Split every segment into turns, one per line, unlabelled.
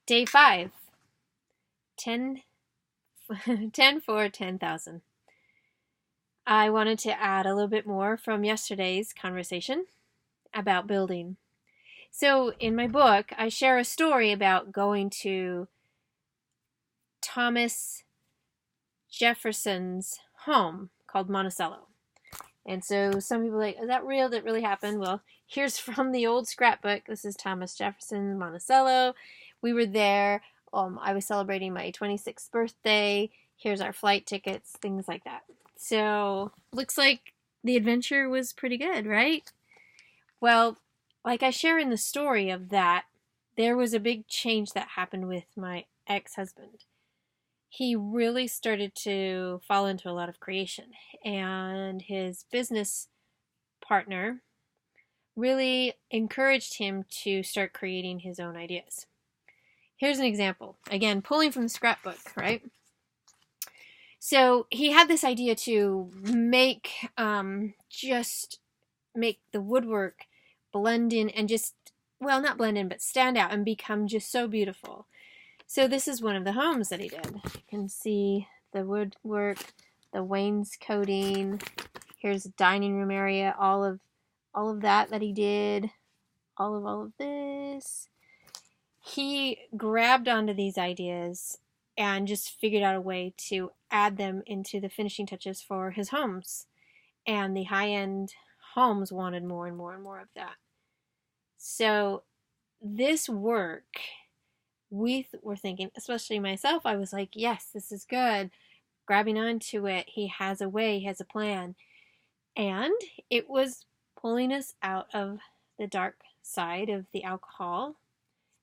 Day 5, 10, 10 for 10,000. I wanted to add a little bit more from yesterday's conversation about building. So in my book, I share a story about going to Thomas Jefferson's home called Monticello. And so some people are like, is that real? Did it really happen? Well, here's from the old scrapbook. This is Thomas Jefferson, Monticello. We were there. I was celebrating my 26th birthday. Here's our flight tickets, things like that. So looks like the adventure was pretty good, right? Well, like I share in the story of that, there was a big change that happened with my ex-husband. He really started to fall into a lot of creation, and his business partner really encouraged him to start creating his own ideas. Here's an example, again, pulling from the scrapbook, right? So he had this idea to just make the woodwork blend in and not blend in, but stand out and become just so beautiful. So this is one of the homes that he did. You can see the woodwork, the wainscoting. Here's a dining room area, all of that he did, all of this. He grabbed onto these ideas and just figured out a way to add them into the finishing touches for his homes. And the high-end homes wanted more and more and more of that. So this work, we were thinking, especially myself, I was like, yes, this is good. Grabbing onto it, he has a way, he has a plan. And it was pulling us out of the dark side of the alcohol,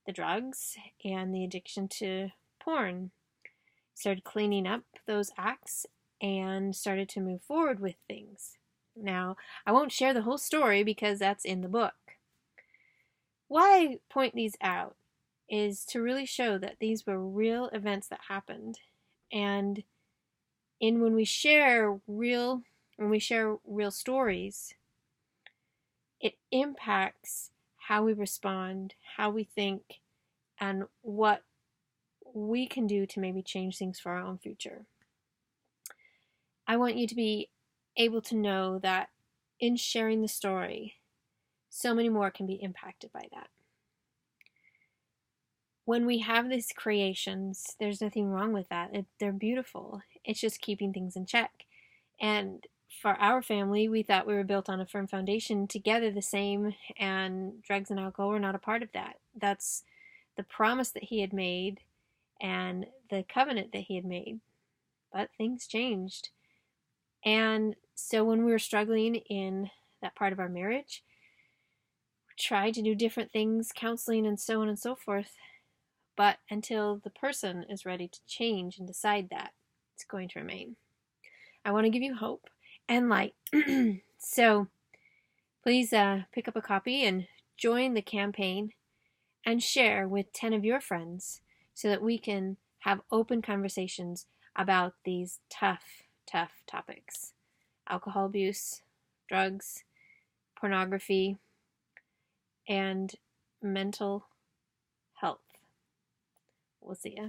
the drugs, and the addiction to porn. Started cleaning up those acts and started to move forward with things. Now, I won't share the whole story because that's in the book. Why I point these out is to really show that these were real events that happened. And when we share real stories, it impacts how we respond, how we think, and what we can do to maybe change things for our own future. I want you to be able to know that in sharing the story, so many more can be impacted by that. When we have these creations, there's nothing wrong with that. They're beautiful. It's just keeping things in check. And for our family, we thought we were built on a firm foundation, together the same, and drugs and alcohol were not a part of that. That's the promise that he had made and the covenant that he had made. But things changed. And so when we were struggling in that part of our marriage, we tried to do different things, counseling and so on and so forth. But until the person is ready to change and decide that, it's going to remain. I want to give you hope and light. So please pick up a copy and join the campaign and share with 10 of your friends so that we can have open conversations about these tough topics. Alcohol abuse, drugs, pornography, and mental health. We'll see ya.